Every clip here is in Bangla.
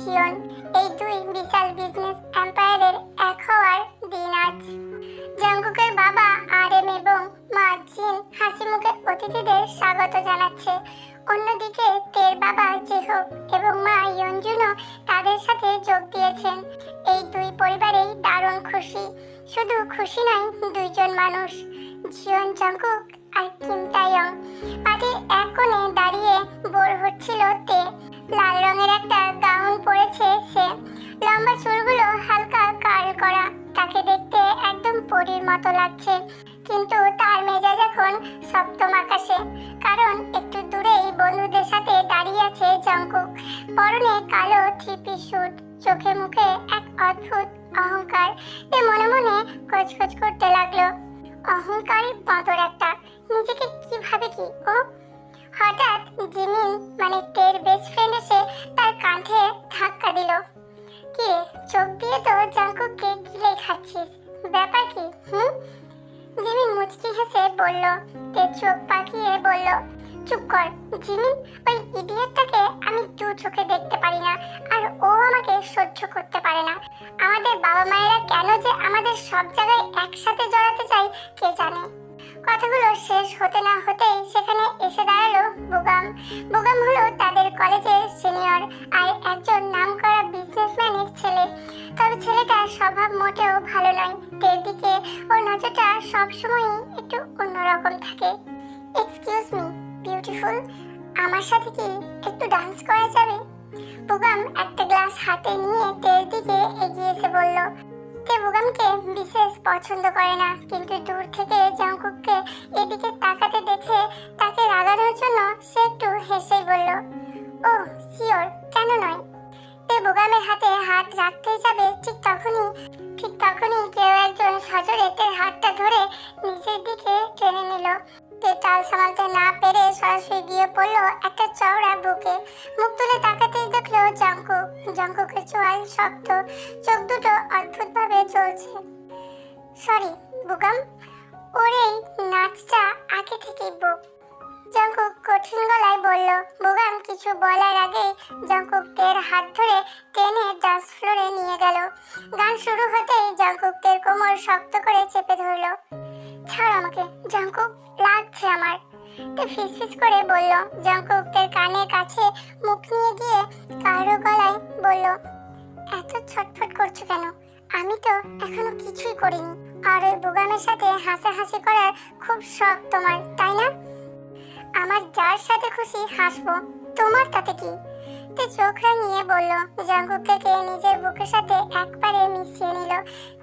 জিয়ন, এই দুই বিশাল বিজনেস এম্পায়ারের এক হওয়ার দিন আজ। জঙ্কুকের বাবা RM এবং মা জিন হাসি মুখে অতিথিদের স্বাগত জানাচ্ছে। অন্যদিকে তের বাবা জেহোক এবং মা ইয়নজুনও তাদের সাথে যোগ দিয়েছেন। এই দুই পরিবারেই দারুণ খুশি। শুধু খুশি নয়, দুইজন মানুষ, জিয়ন জঙ্কুক আর কিম তাইয়ং। পার্টির এক কোণে দাঁড়িয়ে বোর হচ্ছিল তে। লাল রঙের একটা গাউন পরেছে সে, লম্বা চুলগুলো হালকা কার্ল করা, তাকে দেখতে একদম পরীর মতো লাগছে। কিন্তু তার মেজাজ এখন সপ্তম আকাশে, কারণ একটু দূরেই বন্ধুদের সাথে দাঁড়িয়ে আছে জঙ্কুক। পরনে কালো থ্রি-পিস স্যুট, চোখে মুখে এক অদ্ভুত অহংকার। তে মনে মনে খচখচ করতে লাগলো, অহংকারী বাঁদর একটা, নিজেকে কিভাবে কি ও। হঠাৎ জিমিন মানে তের বেস্ট ফ্রেন্ড এসে তার কাঁধে ধাক্কা দিল। কি রে, চোখ দিয়ে তো জঙ্কুককে গিলে খাচ্ছিস, ব্যাপার কি? জিমিন মুচকি হেসে বলল। তে চোখ পাকিয়ে বলল, চুপ কর জিমিন, ওই ইডিয়েটটাকে আমি দু চোখে দেখতে পারি না, আর ও আমাকে সহ্য করতে পারে না। আমাদের বাবা মায়েরা কেন যে আমাদের সব জায়গায় একসাথে জড়াতে চায় কে জানে। কথাগুলো শেষ হতে না হতেই সেখানে এসে দাঁড়ালো বুগাম। বুগাম হলো তাদের কলেজের সিনিয়র আর একজন নামকরা বিজনেসম্যানের ছেলে। তবে ছেলেটার স্বভাব মোটেও ভালো নয়। তের দিকে ওর নজরটা সবসময়ই একটু অন্যরকম থাকে। এক্সকিউজ মি বিউটিফুল, আমার সাথে কি একটু ডান্স করা যাবে? বুগাম একটা গ্লাস হাতে নিয়ে তের দিকে এগিয়ে এসে বলল। তে বুগামকে বিশেষ পছন্দ করে না, কিন্তু দূর থেকে জঙ্কুককে এদিকে তাকাতে দেখে তাকে রাগানোর জন্য সে একটু হেসেই বলল, ও শিওর, কেন নয়। তে বুগামের হাতে হাত রাখতেই যাবে, ঠিক তখনই কেউ একজন সজোরে তের হাতটা ধরে নিচের দিকে টেনে নিল। তে চাল সামালতে না পেরে সরাসরি গিয়ে পড়ল একটা চওড়া বুকে। মুখ তুলে তাকাতেই দেখলো জঙ্কুক। জঙ্কুকের চোয়াল শক্ত, চোখ দুটো অদ্ভুতভাবে চলছে। সরি বুগাম, ওর এই নাচটা আগে থেকেই বুক। জঙ্কুক কঠিন গলায় বলল। বুগাম কিছু বলার আগেই জঙ্কুক তের হাত ধরে টেনে ডান্স ফ্লোরে নিয়ে গেল। গান শুরু হতেই জঙ্কুক তের কোমর শক্ত করে চেপে ধরল। ছাড় আমাকে জঙ্কুক, লাগছে আমার, তে ফিসফিস করে বলল। জঙ্কুক তের কানের কাছে মুখ নিয়ে গিয়ে কারো গলায় বলল, এত ছটফট করছো কেন? আমি তো এখনো কিছুই করিনি। আর ওই বুগামের সাথে হাসাহাসি করার খুব শখ তোমার, তাই না? আমার যার সাথে খুশি হাসবো, তোমার তাতে কি? তে চোখ রাঙিয়ে বলল। জঙ্কুক থেকে নিজের বুকের সাথে একবারে মিশিয়ে নিল।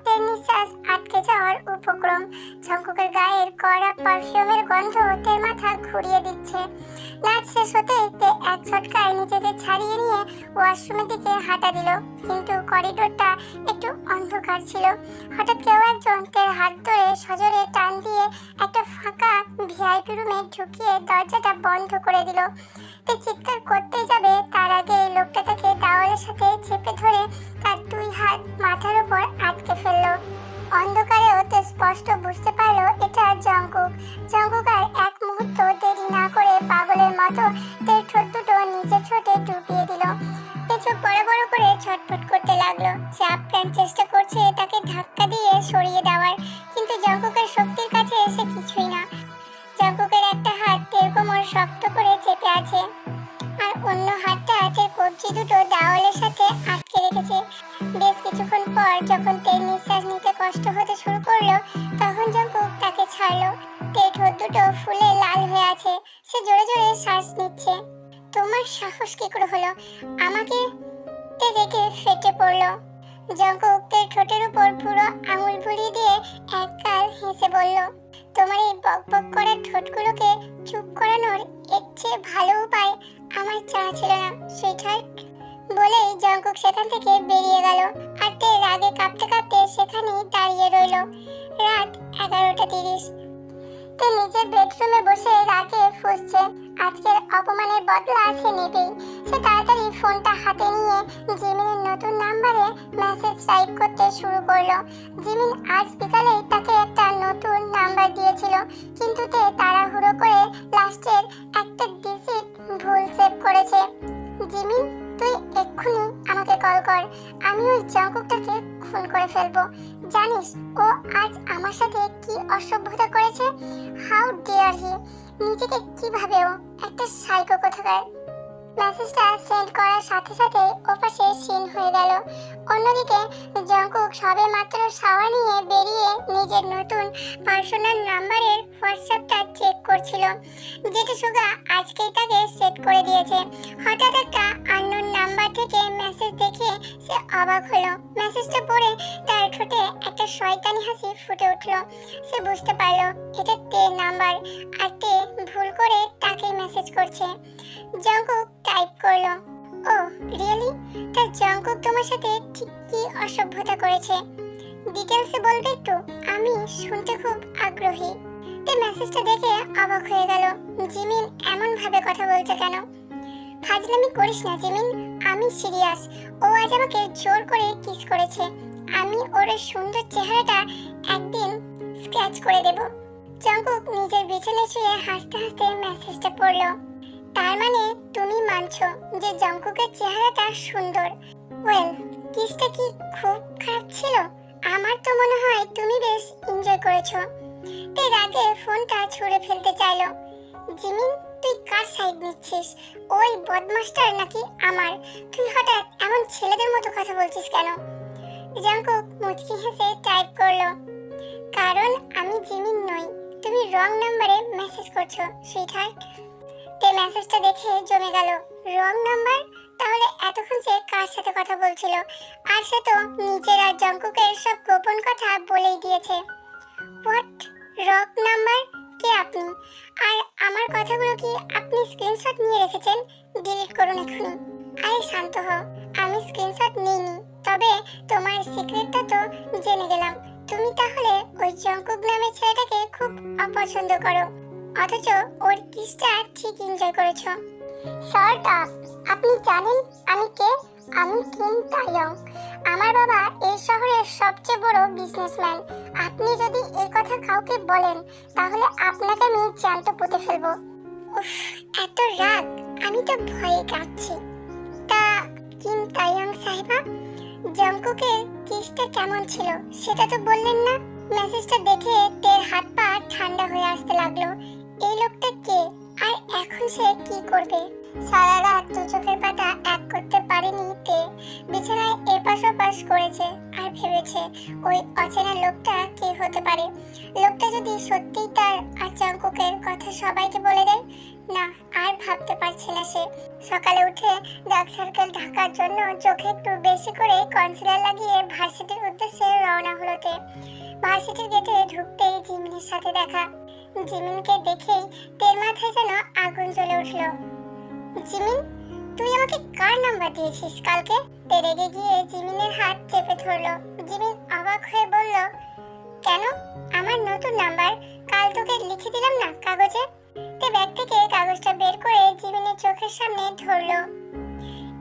তের নিঃশ্বাস আটকে যাওয়ার উপক্রম। জঙ্কুকের গায়ের কড়া পারফিউমের গন্ধ তের মাথা ঘুরিয়ে দিচ্ছে। নাচ শেষ হতেই তে এক ঝটকায় নিজেকে ছাড়িয়ে নিয়ে ওয়াশরুমের দিকে হাঁটা দিল, কিন্তু করিডোরটা একটু অন্ধকার ছিল। হঠাৎ কেউ একজন তের হাত ধরে সজোরে টান দিয়ে একটা ফাঁকা ভিআইপি রুমে ঢুকিয়ে দরজাটা বন্ধ করে দিল। তে চিৎকার করতেই যাবে, তার আগে লোকটা তাকে দেওয়ালের সাথে চেপে ধরে তার দুই হাত মাথার উপর আটকে ফেললো। অন্ধকারে ওতে স্পষ্ট বুঝতে পারলো এটা জঙ্কুক। জঙ্কুক আর এক মুহূর্ত দেরি না করে পাগলের মতো তের ঠোঁট দুটো নিজের ঠোঁটে ডুবিয়ে দিল। তে চোখ বড় বড় করে ছটফট করতে লাগলো। সে আপ্রাণ চেষ্টা করছে তাকে ধাক্কা দিয়ে সরিয়ে দেওয়ার, কিন্তু জঙ্কুকের শক্তির কাছে এসে কিছুই না। জঙ্কুকের একটা হাত তের কোমর শক্ত করে চেপে আছে, আর অন্য হাতটা তের কবজি দুটো দেওয়ালের সাথে আটকে রেখেছে। বেশ কিছুক্ষণ পর যখন তের নিঃশ্বাস নিতে কষ্ট হতে শুরু করলো, তখন জঙ্কুক তাকে ছাড়লো। তের ঠোঁট দুটো ফুলে লাল হয়ে আছে, সে জোরে জোরে শ্বাস নিচ্ছে। তোমার সাহস কি করে হলো আমাকে? তে রেগে ফেটে পড়লো। জঙ্কুক তের ঠোঁটের উপর পুরো আঙুল বুলিয়ে দিয়ে একগাল হেসে বলল, তোমার এই বকবক করা ঠোঁটগুলোকে চুপ করানোর এর চেয়ে ভালো উপায় আমার জানা ছিল না সুইটহার্ট। বলেই জঙ্কুক সেখান থেকে বেরিয়ে গেল। আর তে রাগে কাঁপতে কাঁপতে সেখানেই দাঁড়িয়ে রইল। রাত 11:30। তে নিজের বেডরুমে বসে রাগে ফুঁসছে। আজকের অপমানের বদলা সে নেবেই। সে তাড়াতাড়ি ফোনটা হাতে নিয়ে জিমিনের নতুন নাম্বারে মেসেজ টাইপ করতে শুরু করলো। জিমিন আজ বিকালে তাকে একটা নতুন নাম্বার দিয়েছিল, কিন্তু তে তাড়াহুড়ো করে লাস্টের একটা ডিজিট ভুল সেভ করেছে। জিমিন, তুই এক্ষুনি আমাকে ওই জঙ্কুকটাকে খুন করে ফেলবো। জানিস ও আজ আমার সাথে কি অসভ্যতা করেছে? How dare he! নিজেকে কিভাবে ও একটা সাইকো কোথাকার। মেসেজটা সেন্ড করার সাথে সাথে ওপাশে সিন হয়ে গেল। অন্যদিকে জঙ্কুক সবে মাত্র শাওয়ার নিয়ে বেরিয়ে নিজের নতুন পার্সোনাল নাম্বারের হোয়াটসঅ্যাপটা চেক করছিল, যেটা সুগা আজকেই তাকে সেট করে দিয়েছে। হঠাৎ একটা আননোন নাম্বার থেকে মেসেজ দেখে সে অবাক হলো। মেসেজটা পড়ে তার ঠোঁটে একটা শয়তানি হাসি ফুটে উঠল। সে বুঝতে পারল এটা তের নাম্বার, আর তে ভুল করে তাকেই মেসেজ করছে। জঙ্কুক টাইপ করলো, ও রিয়েলি? তা জঙ্কুক তোমার সাথে ঠিক কি অসভ্যতা করেছে? ডিটেলসে বলবে একটু, আমি শুনতে খুব আগ্রহী। তে মেসেজটা দেখে অবাক হয়ে গেল। জিমিন এমন ভাবে কথা বলছে কেন? ফাজলামি করিস না জিমিন, আমি সিরিয়াস। ও আজ আমাকে জোর করে কিস করেছে। আমি ওর সুন্দর চেহারাটা একদিন স্ক্র্যাচ করে দেব। জঙ্কুক নিজের বিছানায় শুয়ে হাসতে হাসতে মেসেজটা পড়লো। তার মানে তুমি মানছো যে জঙ্কুকের চেহারাটা সুন্দর? ওয়েল, কিসটা কি খুব খারাপ ছিল? আমার তো মনে হয় তুমি বেশ এনজয় করেছো। তে রাগে ফোনটা ছুঁড়ে ফেলতে চাইলো। জিমিন, তুই কার সাইড নিচ্ছিস? ওই বদমাস্টার নাকি আমার? তুই হঠাৎ এমন ছেলেদের মতো কথা বলছিস কেন? জঙ্কুক মুচকি হেসে টাইপ করলো, কারণ আমি জিমিন নই। তুমি রং নাম্বারে মেসেজ করছো সুইটহার্ট। তে মেসেজটা দেখে জমে গেল। Wrong number? তাহলে এতক্ষণ সে কার সাথে কথা বলছিল? আর সে তো নিজের আর জঙ্কুকের সব গোপন কথা বলেই দিয়েছে। হোয়াট? Wrong number? কে আপনি? আর আমার কথাগুলো কি আপনি স্ক্রিনশট নিয়ে রেখেছেন? ডিলিট করুন এখনই। আরে শান্ত হও, আমি স্ক্রিনশট নিইনি, তবে তোমার সিক্রেটটা তো জেনে গেলাম। তুমি তাহলে ওই জঙ্কুক নামের ছেলেটাকে খুব অপছন্দ করো, অথচ ওর কিসটা ঠিক এনজয় করেছো। Short up! আপনি জানেন আমি কে? আমি কিম তাইয়ং। আমার বাবা এই শহরের সবচেয়ে বড় বিজনেসম্যান। আপনি যদি এই কথা কাউকে বলেন তাহলে আপনাকে আমি জ্যান্ত পুঁতে ফেলবো। উফ, এত রাগ! আমি তো ভয়ে কাঁপছি। তা কিম তাইয়ং সাহেবা, জঙ্কুকের কিসটা কেমন ছিল সেটা তো বললেন না। মেসেজটা দেখে তের হাত পা ঠান্ডা হয়ে আসতে লাগলো। এই লোকটা কে, আর এখন সে কি করবে? সারা রাত দু চোখের পাতা এক করতে পারেনি তে। বিছানায় এপাশ ওপাশ করেছে আর ভেবেছে ওই অচেনা লোকটা কে হতে পারে। লোকটা যদি সত্যিই তার আর জঙ্কুকের কথা সবাইকে বলে দেয়, না আর ভাবতে পারছে না সে। সকালে উঠে ডার্ক সার্কেল ঢাকার জন্য চোখে একটু বেশি করে কনসিলার লাগিয়ে ভার্সিটির উদ্দেশ্যে রওনা হলো তে। ভার্সিটির গেটে ঢুকতেই জিমিনের সাথে দেখা। জিমিনকে দেখেই তের মাথায় যেন আগুন জ্বলে উঠল। জিমিন, তুই আমাকে কার নাম্বার দিয়েছিস কালকে? তে রেগে গিয়ে জিমিনের হাত চেপে ধরলো। জিমিন অবাক হয়ে বলল, কেন? আমার নতুন নাম্বার কাল তোকে লিখে দিলাম না কাগজে। তে ব্যাগ থেকে কাগজটা বের করে জিমিনের চোখের সামনে ধরলো।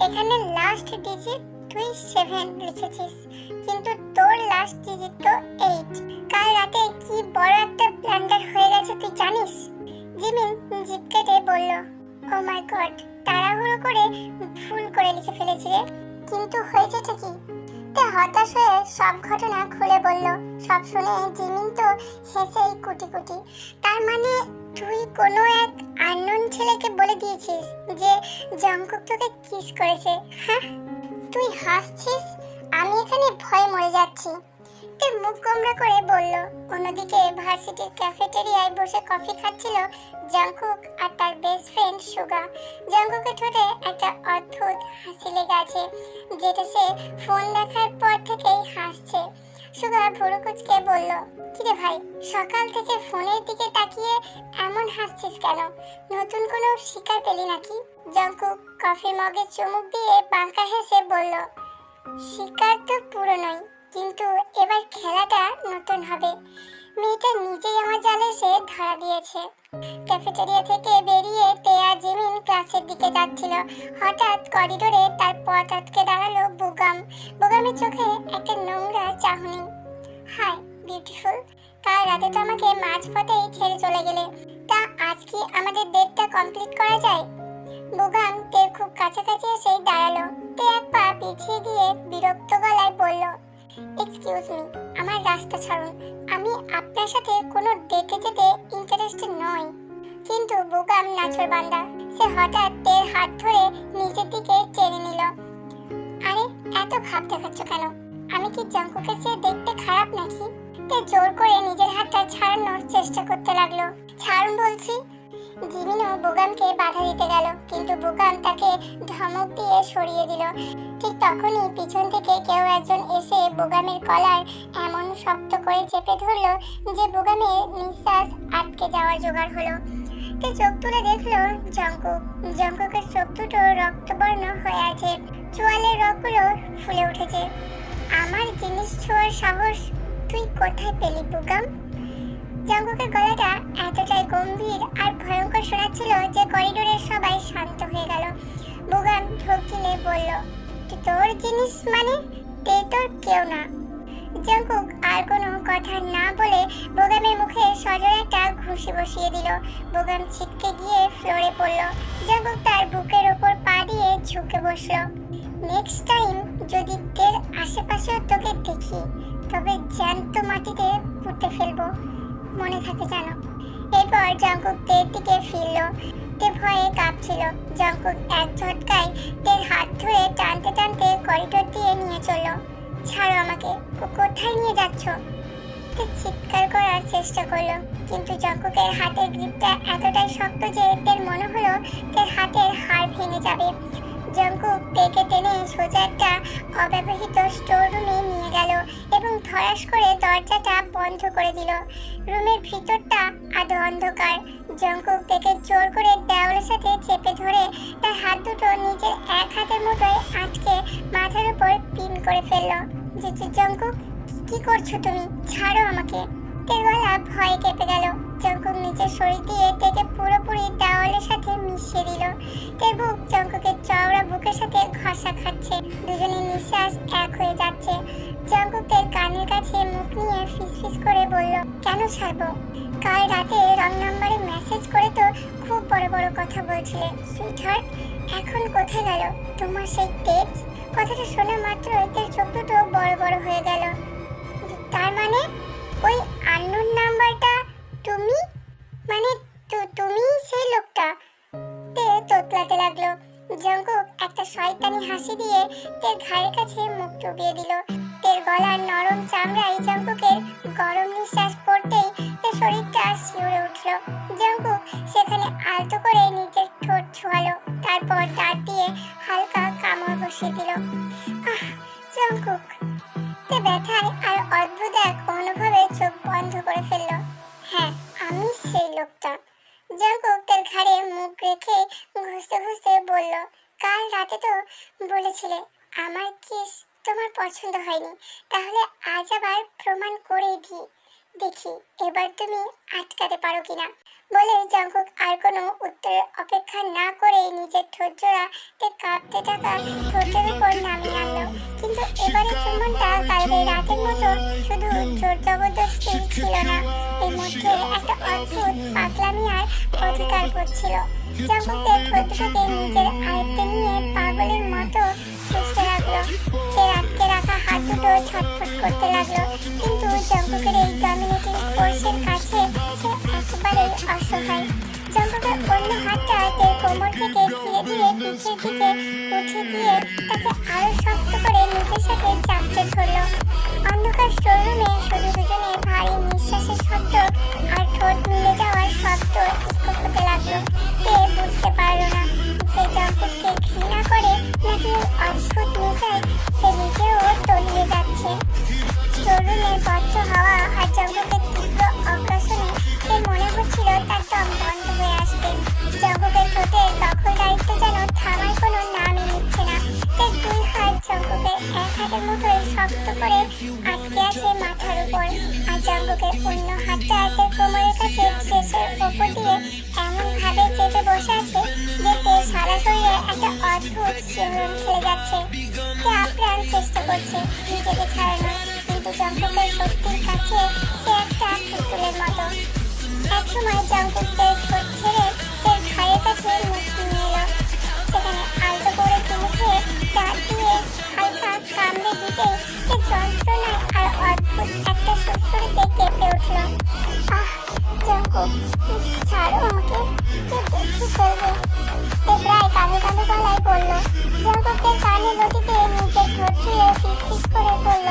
এখানে লাস্ট ডিজিট তুই 7 লিখেছিস, কিন্তু তোর লাস্ট ডিজিট তো 8। কাল রাতে কি বড় একটা ব্লান্ডার হয়ে গেছে তুই জানিস? জিমিন জিভ কেটে বলল, ও মাই গড, তাড়াহুড়ো করে ভুল করে লিখে ফেলেছি রে। কিন্তু হয়েছেটা কি? তে হতাশ হয়ে সব ঘটনা খুলে বলল। সব শুনে জিমিন তো হেসেই কুটি কুটি। তার মানে তুই কোনো এক আননোন ছেলেকে বলে দিয়েছিস যে জঙ্কুক তোকে কিস করেছে? হ্যাঁ, তুই হাসছিস? আমি এখানে ভয়ে মরে যাচ্ছি। তে মুখ গোমড়া করে বলল। অন্যদিকে ভার্সিটির ক্যাফেটেরিয়ায় বসে কফি খাচ্ছিল জঙ্কুক আর তার বেস্ট ফ্রেন্ড সুগা। জঙ্কুকের ঠোঁটে একটা অদ্ভুত হাসি লেগে আছে, যেটা সে ফোন দেখার পর থেকেই হাসছে। সুগা ভুরু কুঁচকে বলল, কিরে ভাই, সকাল থেকে ফোনের দিকে তাকিয়ে এমন হাসছিস কেন? নতুন কোনো শিকার পেলি নাকি? জঙ্কুক কফির মগে চুমুক দিয়ে বাঁকা হেসে বলল, শিকার তো পুরনোই, কিন্তু এবার খেলাটা নতুন হবে। মেয়েটা নিজেই আমার জালে এসে ধরা দিয়েছে। ক্যাফেটেরিয়া থেকে বেরিয়ে তে আর জিমিন ক্লাসের দিকে যাচ্ছিল। হঠাৎ করিডোরে তার পথ আটকে দাঁড়ালো বুগাম। বুগামের চোখে একটা নোংরা চাহনি। হাই বিউটিফুল, কাল রাতে তো আমাকে মাঝপথেই ছেড়ে চলে গেলে, তা আজ কি আমাদের ডেটটা কমপ্লিট করা যায়? বুগাম তের খুব কাছাকাছি এসে দাঁড়ালো। তে এক পা পিছিয়ে গিয়ে বিরক্ত গলায় এক্সকিউজ মি, আমার রাস্তা ছাড়ুন। আমি আপনার সাথে কোনো ডেটে যেতে ইন্টারেস্টেড নই। কিন্তু বোকাম নাছোড়বান্দা, সে হঠাৎ তের হাত ধরে নিজের দিকে টেনে নিল। আরে এত ভাব দেখাচ্ছ কেন? আমি কি জাঙ্কুকের চেয়ে দেখতে খারাপ নাকি? তে জোর করে নিজের হাতটা ছাড়ানোর চেষ্টা করতে লাগলো। ছাড়ুন বলছি। জিমিনও বোগামকে বাধা দিতে গেল, কিন্তু বোগাম তাকে ধমক দিয়ে সরিয়ে দিল। ঠিক তখনই পিছন থেকে কেউ একজন এসে বোগামের কলার এমন শক্ত করে চেপে ধরলো যে বোগামের নিঃশ্বাস আটকে যাওয়ার জোগাড় হলো। তে চোখ তুলে দেখলো জাঙ্কুক। জাঙ্কুকের চোখ দুটো রক্তবর্ণ হয়ে আছে, চোয়ালের রগগুলো ফুলে উঠেছে। আমার জিনিস ছোঁয়ার সাহস তুই কোথায় পেলি বোগাম? জাঙ্কুকের গলাটা এতটাই গম্ভীর আর ভয়ঙ্কর শোনাচ্ছিল যে করিডোরের সবাই শান্ত হয়ে গেল। বোগাম ঢোক গিলে বলল, তোর জিনিস মানে? তে তোর কেউ না। জাঙ্কুক আর কোনো কথা না বলে বোগামের মুখে সজোরে একটা ঘুষি বসিয়ে দিল। বোগাম ছিটকে গিয়ে ফ্লোরে পড়ল। জাঙ্কুক তার বুকের ওপর পা দিয়ে ঝুঁকে বসলো। নেক্সট টাইম যদি তের আশেপাশেও তোকে দেখি, তবে জ্যান্ত মাটিতে পুঁতে ফেলবো, মনে থাকে জানো। এরপর জাঙ্কুক তের দিকে ফিরল। তে ভয়ে কাঁপছিল। জাঙ্কুক এক ঝটকায় তের হাত ধরে টানতে টানতে করিডোর দিয়ে নিয়ে চলল। ছাড়ো আমাকে, কোথায় নিয়ে যাচ্ছ? তে চিৎকার করার চেষ্টা করলো, কিন্তু জাঙ্কুকের হাতের গ্রিপটা এতটাই শক্ত যে তের মনে হলো তের হাতের হাড় ভেঙে যাবে। জাঙ্কুক তেকে টেনে সোজা একটা অব্যবহৃত স্টোর রুমে নিয়ে গেল এবং ধরাস করে দরজাটা বন্ধ করে দিল। রুমের ভিতরটা আধো অন্ধকার। জাঙ্কুক তেকে জোর করে দেওয়ালের সাথে চেপে ধরে তার হাত দুটো নিজের এক হাতের মুঠোয় আটকে মাথার উপর পিন করে ফেলল। জাঙ্কুক, কি করছো তুমি? ছাড়ো আমাকে। তের গলা ভয়ে কেঁপে গেল। জাঙ্কুক নিচের শরীর দিয়ে তেকে পুরোপুরি দেওয়ালের সাথে মিশিয়ে দিল। তের বুক জাঙ্কুকের চওড়া বুকের সাথে ঘষা খাচ্ছে। দুজনের নিঃশ্বাস এক হয়ে যাচ্ছে। জাঙ্কুক তের কানের কাছে মুখ নিয়ে ফিসফিস করে বলল, কেন ছাড়বো? কাল রাতে রং নাম্বারে মেসেজ করে তো খুব বড় বড় কথা বলছিলে সুইটহার্ট। এখন কোথায় গেল তোমার সেই টেক্সট? কথাটা শোনা মাত্র তের চোখ দুটো বড় বড় হয়ে গেল। তার মানে ওই আননোন নাম্বারটা তুমি? মানে তুমি সেই লোকটা? তে তোতলাতে লাগলো। জাঙ্কুক একটা শয়তানি হাসি দিয়ে তের ঘাড়ের কাছে মুখ চুবিয়ে দিল। তের গলার নরম চামড়ায় জাঙ্কুকের গরম নিঃশ্বাস পড়তেই তের শরীরটা শিউরে উঠল। জাঙ্কুক সেখানে আলতো করে নিজের ঠোঁট ছোঁয়ালো, তারপর দাঁত দিয়ে হালকা কামড় বসিয়ে দিল। জাঙ্কুক। তে ব্যথায় আর অদ্ভুত এক অনুভবে চোখ বন্ধ করে ফেলল। হ্যাঁ, আমি সেই লোকটা। জাঙ্কুক তার ঘাড়ে মুখ রেখে ঘুষতে ঘুষতে বলল, কাল রাতে তো বলেছিলে আমার কিস তোমার পছন্দ হয়নি, তাহলে আজ আবার প্রমাণ করেই দেখি এবার তুমি আটকাতে পারো কিনা। বলে জাঙ্কুক আর কোনো উত্তরের অপেক্ষা না করে নিজের ঠোঁট জোড়া তে কাঁপতে থাকা ঠোঁটের উপর নামিয়ে আনলো। কিন্তু এবারে চুম্বনটা কালকে রাতের মতো শুধু জোর জবরদস্তি ছিল না, এর মধ্যে একটা অদ্ভুত পাগলামি আর অধিকার করছিল। জাঙ্কুকের ঠোঁট দুটোকে নিজের আয়ত্তে নিয়ে পাগলের মতো চুষতে লাগলো। তের আটকে রাখা হাত দুটো ছটফট করতে লাগলো, কিন্তু জাঙ্কুকের এই ডমিনেটিং ফোর্সের কাছে সে একেবারেই অসহায়। জাঙ্কুকের অন্য হাতটা তের কোমর থেকে ধীরে ধীরে পিঠের দিকে উঠে দিয়ে তাকে আরো শক্ত করে নিজের সাথে চাপতে ধরল। অন্ধকার স্টোররুমে শুধু দুজনের ভারী নিঃশ্বাসের শব্দ আর ঠোঁট মিলে যাওয়ার শব্দ ইকো হতে লাগলো। তে বুঝতে পারল না সে জাঙ্কুককে ঘৃণা করে নাকি অদ্ভুত নেশায় সে নিজেও তলিয়ে যাচ্ছে। স্টোররুমের বদ্ধ হাওয়া আর জাঙ্কুকের তীব্র অগ্রাসনে এর মনে হচ্ছিল তার দম বন্ধ হয়ে আসবে। জাঙ্কুকের ঠোঁটের দখলদারিত্ব যেন থামার কোনো নামই নিচ্ছে না। তার দুই হাত জাঙ্কুকের এক হাতের মুঠোয় শক্ত করে আটকে আছে মাথার উপর, আর জাঙ্কুকের অন্য হাতটা তার কোমরের কাছে শেষের ওপর দিয়ে এমন ভাবে চেপে বসে আছে যে তার সারা শরীরে একটা অদ্ভুত শিহরণ খেলে যাচ্ছে। সে আপ্রাণ চেষ্টা করছে নিজেকে ছাড়ানোর, কিন্তু জাঙ্কুকের শক্তির কাছে সে একটা পুতুলের মতো। একসময় জাঙ্কুক তার ঠোঁট ছেড়ে তার ঘাড়ের কাছে মুখ নিয়ে এলো। সেখানে আলতো করে মুখে দাঁত দিয়ে হালকা কামড়ে দিতেই সে যন্ত্রণায় জঙ্কুক, ছাড়ো আমাকে, কে দেখে ফেলবে। তে প্রায় কাঁদো কাঁদো গলায় বলল। জঙ্কুকের কানে লতিতে নিজের ঠোঁট ছুঁয়ে ফিসফিস করে বলল,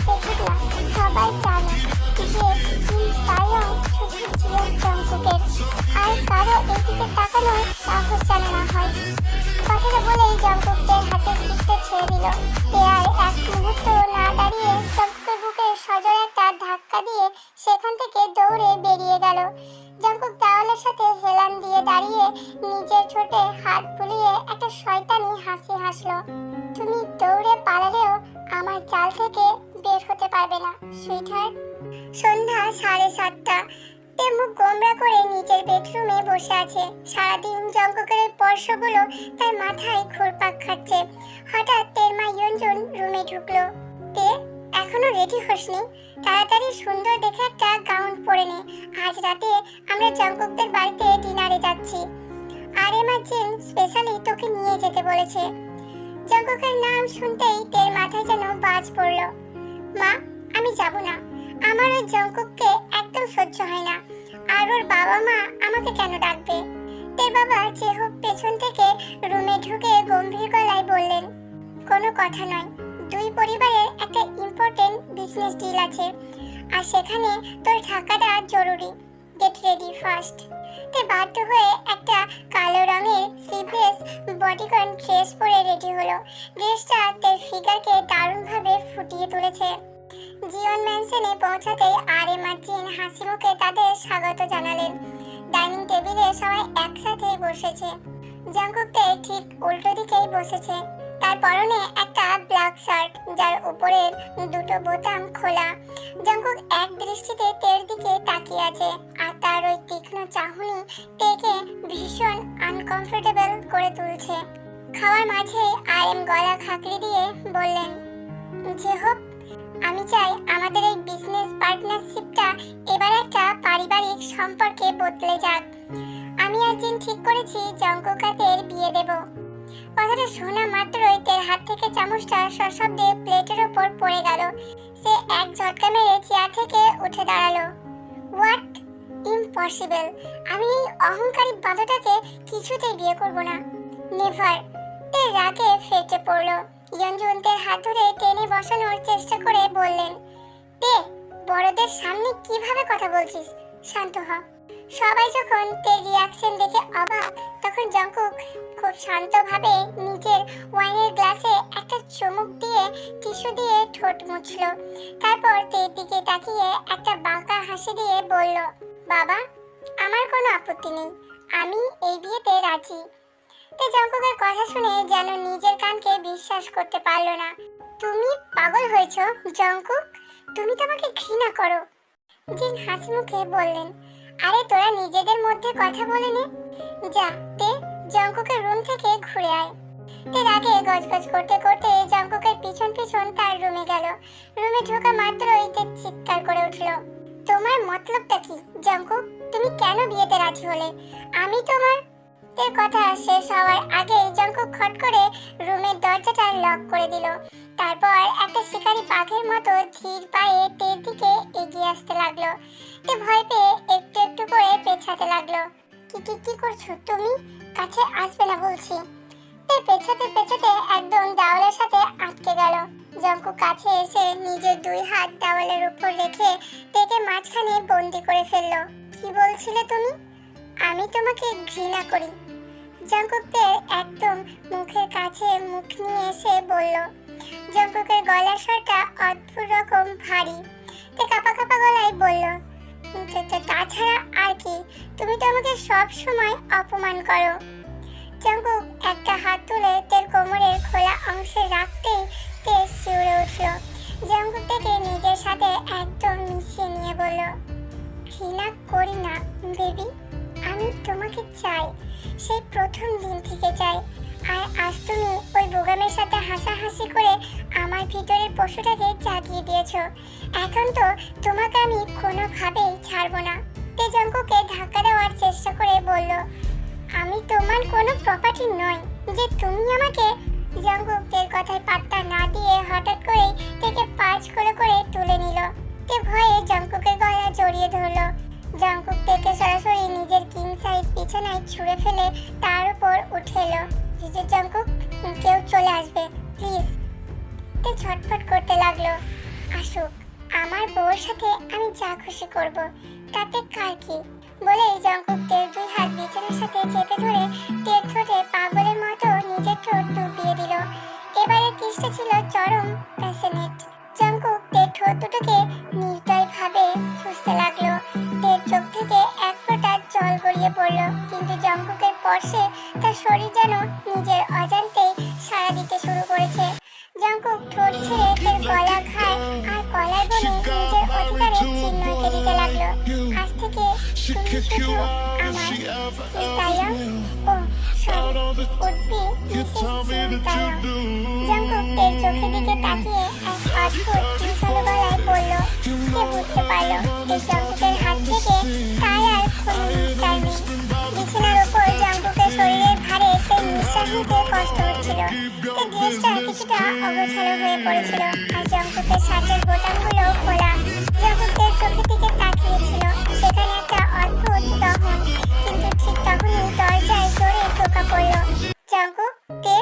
দেখুক না, সবাই জানে যে কিম তাইয়ং শুধু জিয়ন জঙ্কুকের, আর কারো এদিকে তাকানোর সাহস জানে না হয়। কথাটা বলেই জঙ্কুকদের হাতে পিঠটা ছেড়ে দিল। তে আর এক মুহূর্ত না দাঁড়িয়ে জঙ্কুকের বুকে সজোরে একটা ধাক্কা দিয়ে সেখান থেকে দৌড়ে বেরিয়ে গেল। জঙ্কুক দেওয়ালের সাথে হেলান দিয়ে দাঁড়িয়ে নিজের ঠোঁটে হাত বুলিয়ে একটা শয়তানি হাসি হাসলো। তুমি দৌড়ে পালালেও আমার জাল থেকে বের হতে পারবে না, সুইটহার্ট। সন্ধ্যা 7:30। তে মুখ গোমড়া করে নিজের বেডরুমে বসে আছে। সারাদিন জঙ্কুকের স্পর্শগুলো তার মাথায় ঘুরপাক খাচ্ছে। হঠাৎ তের মা ইয়ঞ্জুন রুমে ঢুকলো। তে, এখনো রেডি হসনি? তাড়াতাড়ি সুন্দর দেখে একটা গাউন পরে নে, আজ রাতে আমরা জঙ্কুকদের বাড়িতে ডিনারে যাচ্ছি। আর মা জিন স্পেশালি তোকে নিয়ে যেতে বলেছে। জঙ্কুকের নাম শুনতেই তের মাথায় যেন বাজ পড়ল। মা, আমি যাব না, আমার ওই জঙ্কুককে একদম সহ্য হয় না, আর ওর বাবা মা আমাকে কেন ডাকবে? তের বাবা চেহব পেছন থেকে রুমে ঢুকে গম্ভীর গলায় বললেন, কোনো কথা নয়, দুই পরিবারের একটা ইম্পর্টেন্ট বিজনেস ডিল আছে, আর সেখানে তোর থাকাটা জরুরি। Get ready first. তে বাধ্য হয়ে একটা কালো রঙের স্লিভলেস বডিকন ড্রেস পরে রেডি হলো। ড্রেসটা তার ফিগারকে দারুণভাবে ফুটিয়ে তুলেছে। জিওন ম্যানশনে পৌঁছাতেই মা জিন হাসি মুখে তাদের স্বাগত জানালেন। ডাইনিং টেবিলে সবাই একসাথে বসেছে। জঙ্কুকদের ঠিক উল্টো দিকেই বসেছে। তার পরনে একটা ব্ল্যাক শার্ট, যার উপরের দুটো বোতাম খোলা। জঙ্কুক এক দৃষ্টিতে তের দিকে তাকিয়ে আছে, আর তার ওই তীক্ষ্ণ চাহনি তেকে ভীষণ আনকমফোর্টেবল করে তুলছে। খাওয়ার মাঝে গলা খাকড়ি দিয়ে বললেন, জেহব, আমি চাই আমাদের এই বিজনেস পার্টনারশিপটা এবার একটা পারিবারিক সম্পর্কে বদলে যাক। আমি আর জিন ঠিক করেছি জঙ্কুকাতের বিয়ে দেব। কথাটা শোনা মাত্রই তের হাত থেকে চামচটা সশব্দে প্লেটের ওপর পড়ে গেল। সে এক ঝটকা মেরে চেয়ার থেকে উঠে দাঁড়ালো। হোয়াট? ইম্পসিবল! আমি এই অহংকারী বাঁধাটাকে কিছুতেই বিয়ে করব না। নেভার! তের রাগে ফেটে পড়ল। ইয়ঞ্জুন তের হাত ধরে টেনে বসানোর চেষ্টা করে বললেন, তে, বড়দের সামনে কিভাবে কথা বলছিস? শান্ত হ। সবাই যখন তের রিয়াকশন দেখে অবাক, তখন জঙ্কুক খুব শান্তভাবে নিজের ওয়াইনের গ্লাসে একটা চুমুক দিয়ে টিস্যু দিয়ে ঠোঁট মুছল। তারপর তের দিকে তাকিয়ে একটা বাঁকা হাসি দিয়ে বলল, বাবা, আমার কোনো আপত্তি নেই, আমি এই বিয়েতে রাজি। তে জঙ্কুকের কথা শুনে যেন নিজের কানকে বিশ্বাস করতে পারল না। তুমি পাগল হয়েছো জঙ্কুক? তুমি তো আমাকে ঘৃণা করো। জিন হাসি মুখে বললেন, আরে তোরা নিজেদের মধ্যে কথা বলে নে। যা, তে জঙ্কুকের রুম থেকে ঘুরে আয়। তের আগে গজগজ করতে করতে জঙ্কুকের পিছন পিছন তার রুমে গেল। রুমে ঢোকা মাত্রই তে চিৎকার করে উঠল, তোমার মতলবটা কি জঙ্কুক? তুমি কেন বিয়েতে রাজি হলে? আমি তোমার... তের কথা শেষ হওয়ার আগে জঙ্কুক খট করে রুমের দরজাটা লক করে দিল। তারপর একটা শিকারী বাঘের মতো ধীর পায়ে তের দিকে এগিয়ে আসতে লাগলো। তে ভয় পেয়ে একটু একটু করে পেছাতে লাগলো। কি করছো তুমি? কাছে আসবে না বলছি। তে পেছাতে পেছাতে একদম দেওয়ালের সাথে আটকে গেল। জঙ্কুক কাছে এসে নিজের দুই হাত দেওয়ালের উপর রেখে তেকে মাঝখানে বন্দি করে ফেললো। কি বলছিলে তুমি? আমি তোমাকে ঘৃণা করি। জঙ্কুকের একদম মুখের কাছে মুখ নিয়ে এসে বলল। জঙ্কুকের গলার স্বরটা অদ্ভুত রকম ভারী। তে কাঁপা কাঁপা গলায় বলল, তাছাড়া আর কি? তুমি তো আমাকে সব সময় অপমান করো। জঙ্কুক একটা হাত তুলে তের কোমরের খোলা অংশে রাখতেই তে শিউরে উঠল। জঙ্কুক থেকে নিজের সাথে একদম মিশিয়ে নিয়ে বলল, ঘৃণা করি না বেবি, আমি তোমাকে চাই, সেই প্রথম দিন থেকে চাই। আর আজ তুমি ওই বোগামের সাথে হাসাহাসি করে আমার ভিতরের পশুটাকে জাগিয়ে দিয়েছো। এখন তো তোমাকে আমি কোনোভাবেই ছাড়বো না। তে জঙ্কুকে ধাক্কা দেওয়ার চেষ্টা করে বলল, আমি তোমার কোনো প্রপার্টি নই যে তুমি আমাকে... জঙ্কুক তের কথায় পাত্তা না দিয়ে হঠাৎ করেই তেকে পাঁচ করে তুলে নিল। তে ভয়ে জঙ্কুকের গলা জড়িয়ে ধরল। জঙ্কুক তেকে মুহূর্তে ছটফট করতে লাগলো। আসুক, আমার বউর সাথে আমি যা খুশি করব, তাতে কার কি বলে জঙ্কুক তের দুই হাত বিছানার সাথে চেপে ধরে তের ঠোঁটে পাগলের মতো নিজের ঠোঁট ডুবিয়ে দিল। এবারে কিসটা ছিল চরম প্যাশনেট। জঙ্কুক তের ঠোঁট দুটোকে নির্দয়ভাবে চুষতে লাগলো। তের চোখ থেকে এক ফোঁটা জল গড়িয়ে পড়ল, কিন্তু জঙ্কুকের স্পর্শে তার শরীর যেন নিজের অজান্তেই সাড়া দিতে শুরু করেছে। জঙ্কুক ঠোঁট ছেড়ে তের গলা খায় আর গলার বনে নিজের অধিকারের চিহ্ন এঁকে দিতে লাগলো। আজ থেকে তুমি শুধু আমার তাইয়া, ও সরি, উঠবি মিসেস তাইয়া। জঙ্কুক তের চোখের দিকে তাকিয়ে এক অদ্ভুত বিশাল গলায় বলল। সে বুঝতে পারলো এই জঙ্কুকের হাত থেকে তার আর কোনো নিস্তার নেই। বিছানার উপর জঙ্কুকের শরীরের ভারে তার নিঃশ্বাস নিতে কষ্ট হচ্ছিল। তার ড্রেসটা কিছুটা অগোছালো হয়ে পড়েছিল আর জঙ্কুকের শার্টের বোতামগুলো খোলা। জঙ্কুকের চোখের দিকে তাকিয়েছিল, সেখানে একটা অদ্ভুত দহন। কিন্তু ঠিক তখনই দরজায় জোরে টোকা পড়ল। জঙ্কুক, তে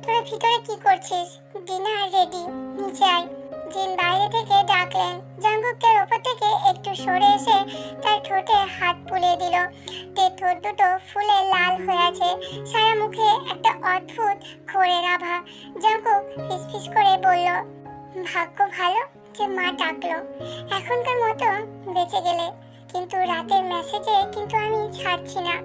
তোরা ভিতরে কি করছিস? ডিনার রেডি, নিচে আয়। জিন বাইরে থেকে ডাকলেন। জঙ্কুক তার উপর থেকে একটু সরে এসে তার ঠোঁটে হাত বুলিয়ে দিল। তের ঠোঁট দুটো ফুলে লাল হয়ে আছে, সারা মুখে একটা অদ্ভুত খোরের আভা। জঙ্কুক ফিসফিস করে বলল, ভাগ্য ভালো যে মা ডাকলো, এখনকার মতো বেঁচে গেলে। কিন্তু রাতের মেসেজে কিন্তু আমি ছাড়ছি না।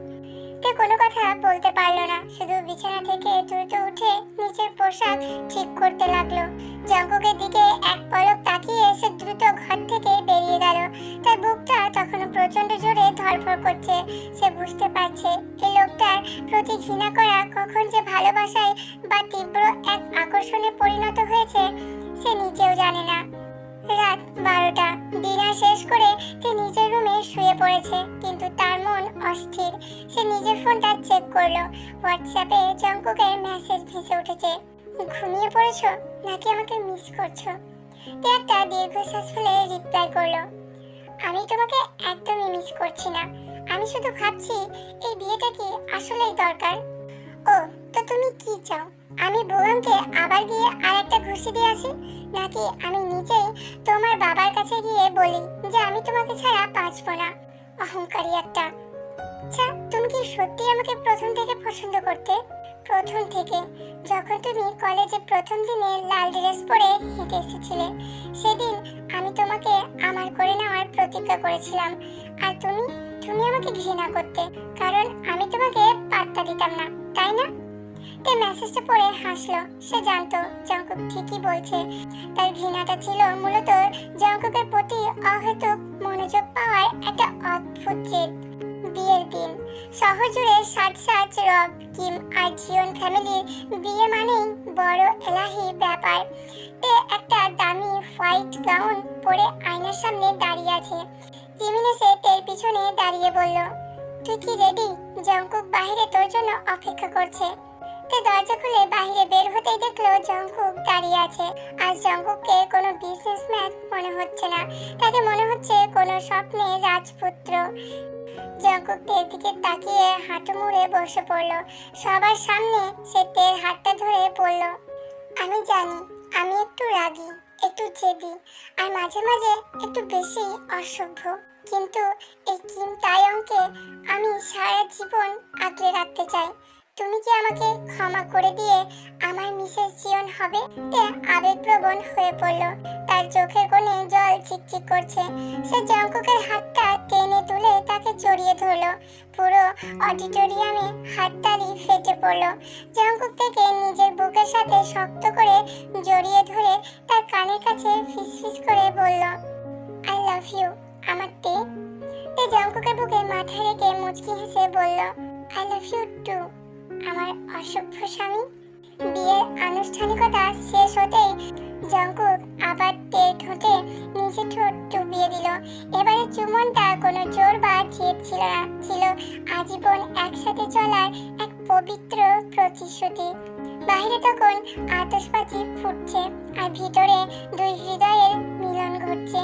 তে কোনো কথা বলতে পারলো না, শুধু বিছানা থেকে দ্রুত উঠে নিচের পোশাক ঠিক করতে লাগলো। জঙ্কুকের দিকে এক পলক তাকিয়ে সে দ্রুত ঘর থেকে বেরিয়ে গেল। তার বুকটা তখনও প্রচন্ড জোরে ধড়ফড় করছে। সে বুঝতে পারছে এই লোকটার প্রতি ঘৃণা করা কখন যে ভালোবাসায় বা তীব্র এক আকর্ষণে পরিণত হয়েছে সে নিজেও জানে না। রাত 12টা। ডিনার শেষ করে সে নিজের রুমে শুয়ে পড়েছে, কিন্তু তার মন অস্থির। সে নিজের ফোনটা চেক করলো। হোয়াটসঅ্যাপে জঙ্কুকের মেসেজ ভেসে উঠেছে। ঘুমিয়ে পড়েছো নাকি আমাকে মিস করছো? তে একটা দীর্ঘশ্বাস ফেলে রিপ্লাই করলো, আমি তোমাকে একদমই মিস করছি না। আমি শুধু ভাবছি এই বিয়েটা কি আসলেই দরকার। ও, তো তুমি কি চাও? আমি বোগামকে আবার গিয়ে আর একটা ঘুষি দিয়ে আসি, নাকি আমি নিজেই তোমার বাবার কাছে গিয়ে বলি যে আমি তোমাকে ছাড়া বাঁচব না? অহংকারী একটা। আচ্ছা, তুমি কি সত্যি আমাকে প্রথম থেকে পছন্দ করতে? প্রথম থেকে, যখন তুমি কলেজে প্রথম দিনে লাল ড্রেস পরে হেঁটে এসেছিলে, সেদিন আমি তোমাকে আমার করে নেওয়ার প্রতিজ্ঞা করেছিলাম। আর তুমি তুমি আমাকে ঘৃণা করতে, কারণ আমি তোমাকে পাত্তা দিতাম না, তাই না? তে মেসেজটা পড়ে হাসলো। সে জানতো জঙ্কুক ঠিকই বলছে। তার ঘৃণাটা ছিল মূলত জঙ্কুকের প্রতি অহেতুক মনোযোগ পাওয়ার একটা অদ্ভুত জেদ। বিয়ের দিন শহর জুড়ে সাজ সাজ রব, কিম আর জিওন ফ্যামিলির বিয়ে মানেই বড় এলাহি ব্যাপার। তে একটা দামি হোয়াইট গাউন পরে আয়নার সামনে দাঁড়িয়ে আছে। জিমিন এসে তের পিছনে দাঁড়িয়ে বলল, তুই কি রেডি? জঙ্কুক বাইরে তোর জন্য অপেক্ষা করছে। তে দরজা খুলে বাইরে বের হতেই দেখলো জঙ্কুক দাঁড়িয়ে আছে। আর জঙ্কুককে কোনো বিজনেসম্যান মনে হচ্ছে না, তাকে মনে হচ্ছে কোনো স্বপ্নে রাজপুত্র। জঙ্কুক তের দিকে তাকিয়ে হাঁটু মুড়ে বসে পড়লো। সবার সামনে সে তের হাতটা ধরে বলল, আমি জানি আমি একটু রাগী, একটু জেদি, আর মাঝে মাঝে একটু বেশি অসভ্য, কিন্তু এই কিম তায়ংকে আমি সারা জীবন আগলে রাখতে চাই। তুমি কি আমাকে ক্ষমা করে দিয়ে আমার মিসেস জিওন হবে? তে আবেগপ্রবণ হয়ে পড়ল। তার চোখের কোণে জল চিকচিক করছে। সে জঙ্কুকের হাতটা টেনে তুলে তাকে জড়িয়ে ধরলো। পুরো অডিটোরিয়ামে হাততালি ফেটে পড়ল। জঙ্কুক থেকে নিজের বুকের সাথে শক্ত করে জড়িয়ে ধরে তার কানের কাছে ফিসফিস করে বলল, আই লাভ ইউ আমার তে। তে জঙ্কুকের বুকে মাথা রেখে মুচকি হেসে বলল, আই লাভ ইউ টু আমার অসভ্য স্বামী। বিয়ের আনুষ্ঠানিকতা শেষ হতেই জঙ্কুক আবার তের ঠোঁটে নিজের ঠোঁট ডুবিয়ে দিল। এবারে চুমনটা কোনো জোর বা জেদ ছিল না, ছিল আজীবন একসাথে চলার এক পবিত্র প্রতিশ্রুতি। বাইরে তখন আতশবাজি ফুটছে আর ভিতরে দুই হৃদয়ের মিলন ঘটছে।